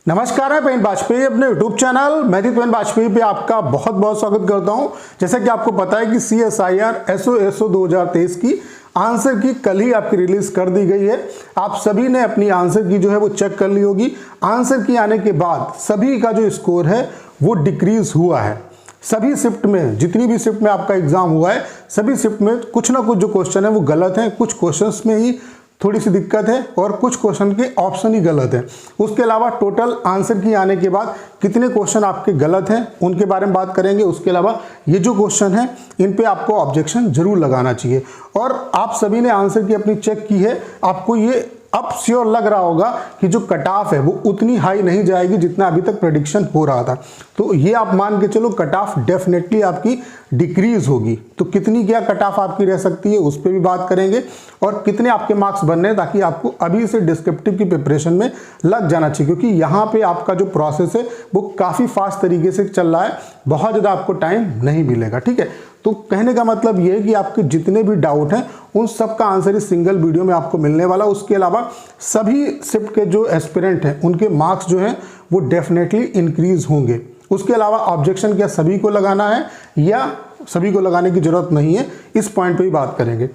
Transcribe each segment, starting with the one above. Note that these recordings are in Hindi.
नमस्कार, मैं पेन वाजपेयी अपने YouTube channel mythic pen Vajpeyi पे आपका बहुत बहुत स्वागत करता हूं। जैसा कि आपको पता है कि CSIR SO 2023 की आंसर की कल ही आपकी रिलीज कर दी गई है। आप सभी ने अपनी आंसर की जो है वो चेक कर ली होगी। आंसर की आने के बाद सभी का जो स्कोर है वो डिक्रीज हुआ है। सभी शिफ्ट में, जितनी भी शिफ्ट में आपका एग्जाम हुआ है, सभी शिफ्ट में कुछ ना कुछ जो क्वेश्चन है वो गलत है। कुछ क्वेश्चंस में ही थोड़ी सी दिक्कत है और कुछ क्वेश्चन के ऑप्शन ही गलत है। उसके अलावा टोटल आंसर की आने के बाद कितने क्वेश्चन आपके गलत हैं उनके बारे में बात करेंगे। उसके अलावा ये जो क्वेश्चन है इन पे आपको ऑब्जेक्शन जरूर लगाना चाहिए। और आप सभी ने आंसर की अपनी चेक की है, आपको ये अब श्योर लग रहा होगा कि जो कट ऑफ है वो उतनी हाई नहीं जाएगी जितना अभी तक प्रेडिक्शन हो रहा था। तो ये आप मान के चलो कट ऑफ डेफिनेटली आपकी डिक्रीज होगी। तो कितनी क्या कट ऑफ आपकी रह सकती है उस पर भी बात करेंगे और कितने आपके मार्क्स बनने हैं, ताकि आपको अभी से डिस्क्रिप्टिव की प्रिपरेशन में लग जाना चाहिए। क्योंकि यहाँ पे आपका जो प्रोसेस है वो काफ़ी फास्ट तरीके से चल रहा है, बहुत ज़्यादा आपको टाइम नहीं मिलेगा। ठीक है, तो कहने का मतलब ये है कि आपके जितने भी डाउट हैं उन सब का आंसर इस सिंगल वीडियो में आपको मिलने वाला। उसके अलावा सभी शिफ्ट के जो एस्पिरेंट हैं उनके मार्क्स जो हैं वो डेफिनेटली इंक्रीज होंगे। उसके अलावा ऑब्जेक्शन क्या सभी को लगाना है या सभी को लगाने की जरूरत नहीं है, इस पॉइंट पे ही बात करेंगे।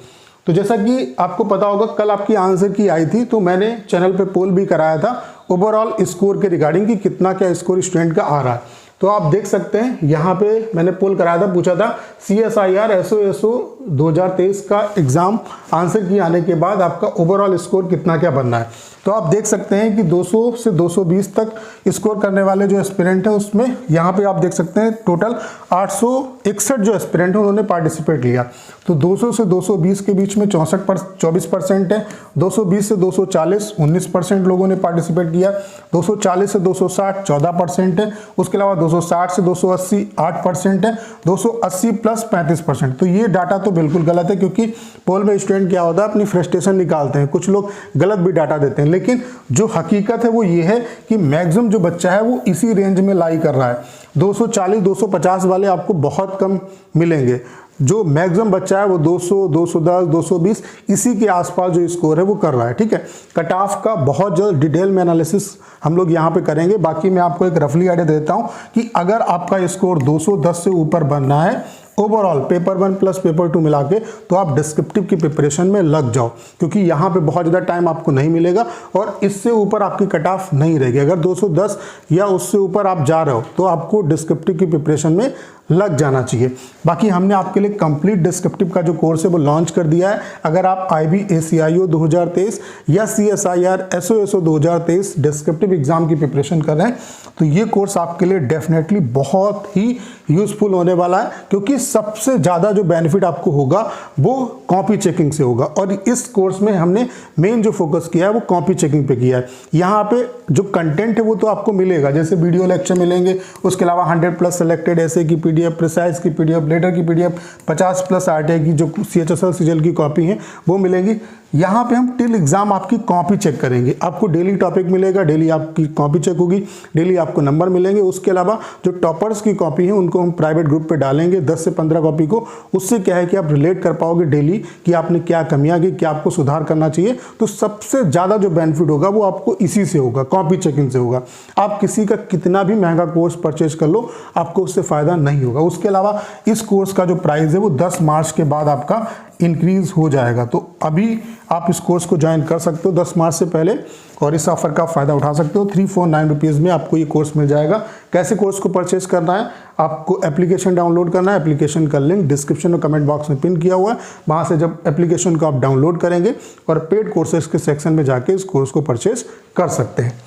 तो जैसा कि आपको पता होगा कल आपकी आंसर की आई थी, तो मैंने चैनल पे पोल भी कराया था ओवरऑल स्कोर के रिगार्डिंग कि कितना क्या स्कोर स्टूडेंट का आ रहा है। तो आप देख सकते हैं यहाँ पे मैंने पोल कराया था, पूछा था CSIR SO 2023 का एग्जाम आंसर की आने के बाद आपका ओवरऑल स्कोर कितना क्या बनना है। तो आप देख सकते हैं कि 200 से 220 तक स्कोर करने वाले जो एस्पिरेंट हैं उसमें यहाँ पे आप देख सकते हैं टोटल 861 जो एस्पिरेंट हैं उन्होंने पार्टिसिपेट लिया। तो 200 से 220 के बीच में 24% है, 220 से 240 19% लोगों ने पार्टिसिपेट किया, 240 से 260 14% है, उसके अलावा 260 से 280 8% है, 280 प्लस 35%। तो ये डाटा तो बिल्कुल गलत है, क्योंकि पोल में स्टूडेंट क्या होता है अपनी फ्रस्ट्रेशन निकालते हैं, कुछ लोग गलत भी डाटा देते हैं। लेकिन जो हकीकत है वो ये है कि मैक्सिमम जो बच्चा है वो इसी रेंज में लाई कर रहा है। 240 250 वाले आपको बहुत कम मिलेंगे। जो मैक्सिमम बच्चा है वो 200 210 220 इसी के आसपास जो स्कोर है वो कर रहा है। ठीक है, कट ऑफ का बहुत जल्द डिटेल में एनालिसिस हम लोग यहाँ पे करेंगे। बाकी मैं आपको एक रफली आइडिया देता हूँ कि अगर आपका स्कोर 210 से ऊपर बनना है ओवरऑल पेपर 1 प्लस पेपर 2 मिला के, तो आप डिस्क्रिप्टिव की प्रिपरेशन में लग जाओ, क्योंकि यहाँ पे बहुत ज़्यादा टाइम आपको नहीं मिलेगा और इससे ऊपर आपकी कट ऑफ नहीं रहेगी। अगर 210 या उससे ऊपर आप जा रहे हो तो आपको डिस्क्रिप्टिव की प्रिपरेशन में लग जाना चाहिए। बाकी हमने आपके लिए कंप्लीट डिस्क्रिप्टिव का जो कोर्स है वो लॉन्च कर दिया है। अगर आप IB ACIO 2023 या CSIR SO 2023 डिस्क्रिप्टिव एग्जाम की प्रिपरेशन कर रहे हैं तो ये कोर्स आपके लिए डेफिनेटली बहुत ही यूजफुल होने वाला है, क्योंकि सबसे ज़्यादा जो बेनिफिट आपको होगा वो कॉपी चेकिंग से होगा। और इस कोर्स में हमने मेन जो फोकस किया है वो कॉपी चेकिंग पे किया है। यहाँ पे जो कंटेंट है वो तो आपको मिलेगा, जैसे वीडियो लेक्चर मिलेंगे, उसके अलावा 100+ सेलेक्टेड ऐसे की PDF, प्रिसाइज की PDF, लेटर की PDF, 50+ RTI की जो CHSL CGL की कॉपी है वो मिलेगी। यहाँ पे हम टिल एग्जाम आपकी कॉपी चेक करेंगे। आपको डेली टॉपिक मिलेगा, डेली आपकी कॉपी चेक होगी, डेली आपको नंबर मिलेंगे। उसके अलावा जो टॉपर्स की कॉपी है उनको हम प्राइवेट ग्रुप पे डालेंगे 10 से 15 कॉपी को। उससे क्या है कि आप रिलेट कर पाओगे डेली कि आपने क्या कमियां की, क्या आपको सुधार करना चाहिए। तो सबसे ज़्यादा जो बेनिफिट होगा वो आपको इसी से होगा, कॉपी चेकिंग से होगा। आप किसी का कितना भी महंगा कोर्स परचेज कर लो, आपको उससे फ़ायदा नहीं होगा। उसके अलावा इस कोर्स का जो प्राइस है वो 10 मार्च के बाद आपका इंक्रीज हो जाएगा। तो अभी आप इस कोर्स को ज्वाइन कर सकते हो 10 मार्च से पहले और इस ऑफर का फ़ायदा उठा सकते हो। 349 रुपीज़ में आपको ये कोर्स मिल जाएगा। कैसे कोर्स को परचेज करना है, आपको एप्लीकेशन डाउनलोड करना है। एप्लीकेशन का लिंक डिस्क्रिप्शन और कमेंट बॉक्स में पिन किया हुआ है। वहाँ से जब एप्लीकेशन को आप डाउनलोड करेंगे और पेड कोर्सेज के सेक्शन में जाके इस कोर्स को परचेज कर सकते हैं।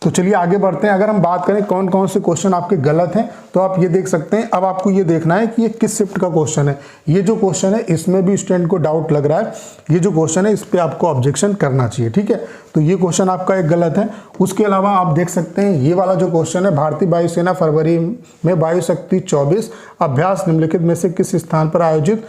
तो चलिए आगे बढ़ते हैं। अगर हम बात करें कौन कौन से क्वेश्चन आपके गलत हैं तो आप ये देख सकते हैं। अब आपको ये देखना है कि ये किस शिफ्ट का क्वेश्चन है। ये जो क्वेश्चन है इसमें भी स्टूडेंट को डाउट लग रहा है। ये जो क्वेश्चन है इस पे आपको ऑब्जेक्शन करना चाहिए। ठीक है, तो ये क्वेश्चन आपका एक गलत है। उसके अलावा आप देख सकते हैं ये वाला जो क्वेश्चन है, भारतीय वायुसेना फरवरी में वायु शक्ति 24 अभ्यास निम्नलिखित में से किस स्थान पर आयोजित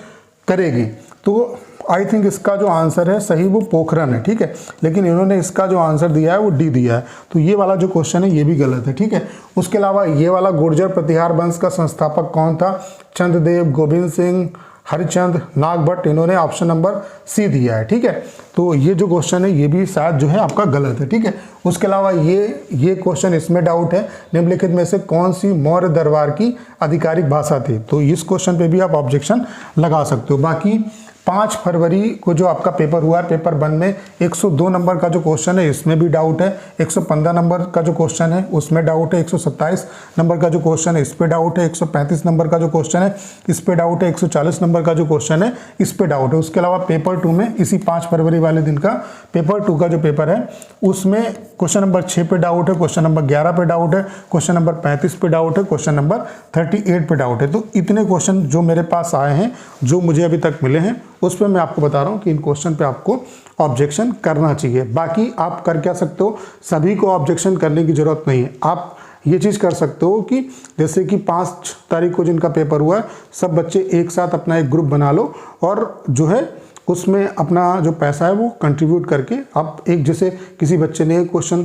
करेगी। तो आई थिंक इसका जो आंसर है सही वो पोखरण है। ठीक है, लेकिन इन्होंने इसका जो आंसर दिया है वो डी दिया है। तो ये वाला जो क्वेश्चन है ये भी गलत है। ठीक है, उसके अलावा ये वाला गुर्जर प्रतिहार वंश का संस्थापक कौन था? चंद्रदेव, गोविंद सिंह, हरिचंद, नागभट्ट, इन्होंने ऑप्शन नंबर सी दिया है। ठीक है, तो ये जो क्वेश्चन है ये भी शायद जो है आपका गलत है। ठीक है, उसके अलावा ये क्वेश्चन इसमें डाउट है, निम्नलिखित में से कौन सी मौर्य दरबार की आधिकारिक भाषा थी। तो इस क्वेश्चन पे भी आप ऑब्जेक्शन लगा सकते हो। बाकी 5 फरवरी को जो आपका पेपर हुआ है, पेपर 1 में 102 नंबर का जो क्वेश्चन है इसमें भी डाउट है, 115 नंबर का जो क्वेश्चन है उसमें डाउट है, 127 नंबर का जो क्वेश्चन है इस पे डाउट है, 135 नंबर का जो क्वेश्चन है इस पे डाउट है, 140 नंबर का जो क्वेश्चन है इस पे डाउट है। उसके अलावा पेपर 2 में इसी 5 फरवरी वाले दिन का पेपर 2 का जो पेपर है उसमें क्वेश्चन नंबर 6 पे डाउट है, क्वेश्चन नंबर 11 पे डाउट है, क्वेश्चन नंबर 35 पे डाउट है, क्वेश्चन नंबर 38 पे डाउट है। तो इतने क्वेश्चन जो मेरे पास आए हैं, जो मुझे अभी तक मिले हैं, उस पर मैं आपको बता रहा हूँ कि इन क्वेश्चन पे आपको ऑब्जेक्शन करना चाहिए। बाकी आप कर क्या सकते हो, सभी को ऑब्जेक्शन करने की जरूरत नहीं है। आप ये चीज़ कर सकते हो कि जैसे कि 5 तारीख को जिनका पेपर हुआ है, सब बच्चे एक साथ अपना एक ग्रुप बना लो और जो है उसमें अपना जो पैसा है वो कंट्रीब्यूट करके आप एक, जैसे किसी बच्चे ने एक क्वेश्चन,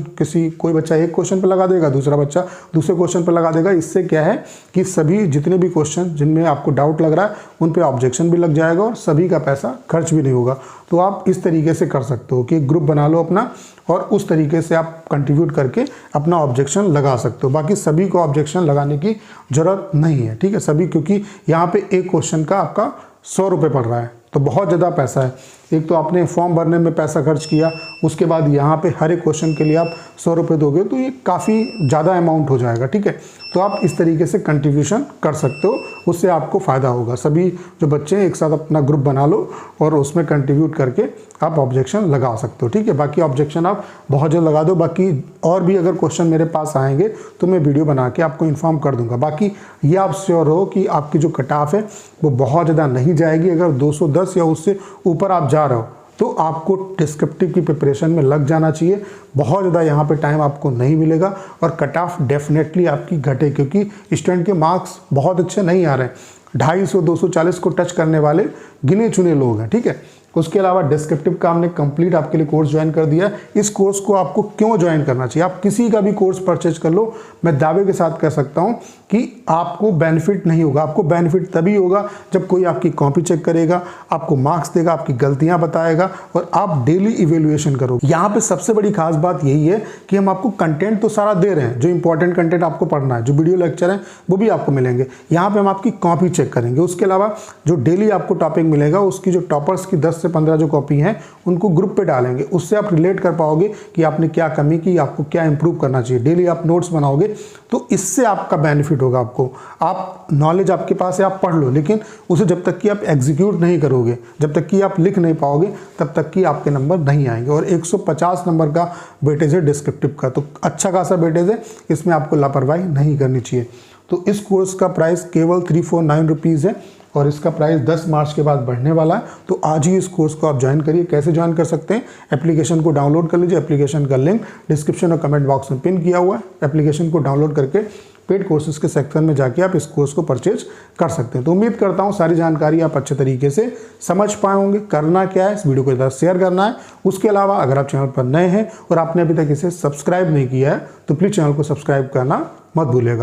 कोई बच्चा एक क्वेश्चन पे लगा देगा, दूसरा बच्चा दूसरे क्वेश्चन पे लगा देगा। इससे क्या है कि सभी जितने भी क्वेश्चन जिनमें आपको डाउट लग रहा है उन पे ऑब्जेक्शन भी लग जाएगा और सभी का पैसा खर्च भी नहीं होगा। तो आप इस तरीके से कर सकते हो कि एक ग्रुप बना लो अपना और उस तरीके से आप कंट्रीब्यूट करके अपना ऑब्जेक्शन लगा सकते हो। बाकी सभी को ऑब्जेक्शन लगाने की ज़रूरत नहीं है। ठीक है, सभी, क्योंकि यहाँ पे एक क्वेश्चन का आपका 100 रुपये पड़ रहा है, तो बहुत ज़्यादा पैसा है। एक तो आपने फॉर्म भरने में पैसा खर्च किया, उसके बाद यहाँ पे हर एक क्वेश्चन के लिए आप 100 रुपये दोगे, तो ये काफ़ी ज़्यादा अमाउंट हो जाएगा। ठीक है, तो आप इस तरीके से कंट्रीब्यूशन कर सकते हो, उससे आपको फ़ायदा होगा। सभी जो बच्चे हैं एक साथ अपना ग्रुप बना लो और उसमें कंट्रीब्यूट करके आप ऑब्जेक्शन लगा सकते हो। ठीक है, बाकी ऑब्जेक्शन आप बहुत जल्द लगा दो। बाकी और भी अगर क्वेश्चन मेरे पास आएंगे तो मैं वीडियो बना के आपको इन्फॉर्म कर दूंगा। बाकी ये आप श्योर हो कि आपकी जो कट ऑफ है वो बहुत ज़्यादा नहीं जाएगी। अगर 210 या उससे ऊपर आप जा रहे हो तो आपको डिस्क्रिप्टिव की प्रिपरेशन में लग जाना चाहिए। बहुत ज़्यादा यहाँ पे टाइम आपको नहीं मिलेगा और कट ऑफ डेफिनेटली आपकी घटे, क्योंकि स्टूडेंट के मार्क्स बहुत अच्छे नहीं आ रहे हैं। 250 240 को टच करने वाले गिने चुने लोग हैं। ठीक है, उसके अलावा डिस्क्रिप्टिव का हमने कंप्लीट आपके लिए कोर्स ज्वाइन कर दिया है। इस कोर्स को आपको क्यों ज्वाइन करना चाहिए, आप किसी का भी कोर्स परचेज कर लो, मैं दावे के साथ कह सकता हूं कि आपको बेनिफिट नहीं होगा। आपको बेनिफिट तभी होगा जब कोई आपकी कॉपी चेक करेगा, आपको मार्क्स देगा, आपकी गलतियां बताएगा और आप डेली इवेल्युएशन करोगे। यहाँ पे सबसे बड़ी खास बात यही है कि हम आपको कंटेंट तो सारा दे रहे हैं, जो इंपॉर्टेंट कंटेंट आपको पढ़ना है, जो वीडियो लेक्चर है वो भी आपको मिलेंगे। यहाँ पे हम आपकी कॉपी चेक करेंगे। उसके अलावा जो डेली आपको टॉपिक मिलेगा, उसकी जो टॉपर्स की 10 से 15 जो कॉपी हैं उनको ग्रुप पे डालेंगे। उससे आप रिलेट कर पाओगे कि आपने क्या कमी की, आपको क्या इंप्रूव करना चाहिए। डेली आप नोट्स बनाओगे तो इससे आपका बेनिफिट होगा। आपको, आप नॉलेज आपके पास है, आप पढ़ लो, लेकिन उसे जब तक कि आप एग्जीक्यूट नहीं करोगे, जब तक कि आप लिख नहीं पाओगे, तब तक कि आपके नंबर नहीं आएंगे। और 150 नंबर का वेटेज है डिस्क्रिप्टिव का, तो अच्छा खासा वेटेज है, इसमें आपको लापरवाही नहीं करनी चाहिए। तो इस कोर्स का प्राइस केवल 349 रुपीज़ है और इसका प्राइस 10 मार्च के बाद बढ़ने वाला है। तो आज ही इस कोर्स को आप ज्वाइन करिए। कैसे ज्वाइन कर सकते हैं, एप्लीकेशन को डाउनलोड कर लीजिए। एप्लीकेशन का लिंक डिस्क्रिप्शन और कमेंट बॉक्स में पिन किया हुआ है। एप्लीकेशन को डाउनलोड करके पेड कोर्सेज के सेक्शन में जाके आप इस कोर्स को परचेज कर सकते हैं। तो उम्मीद करता हूँ सारी जानकारी आप अच्छे तरीके से समझ पाए होंगे। करना क्या है, इस वीडियो को इधर शेयर करना है। उसके अलावा अगर आप चैनल पर नए हैं और आपने अभी तक इसे सब्सक्राइब नहीं किया है तो प्लीज़ चैनल को सब्सक्राइब करना मत भूलिएगा।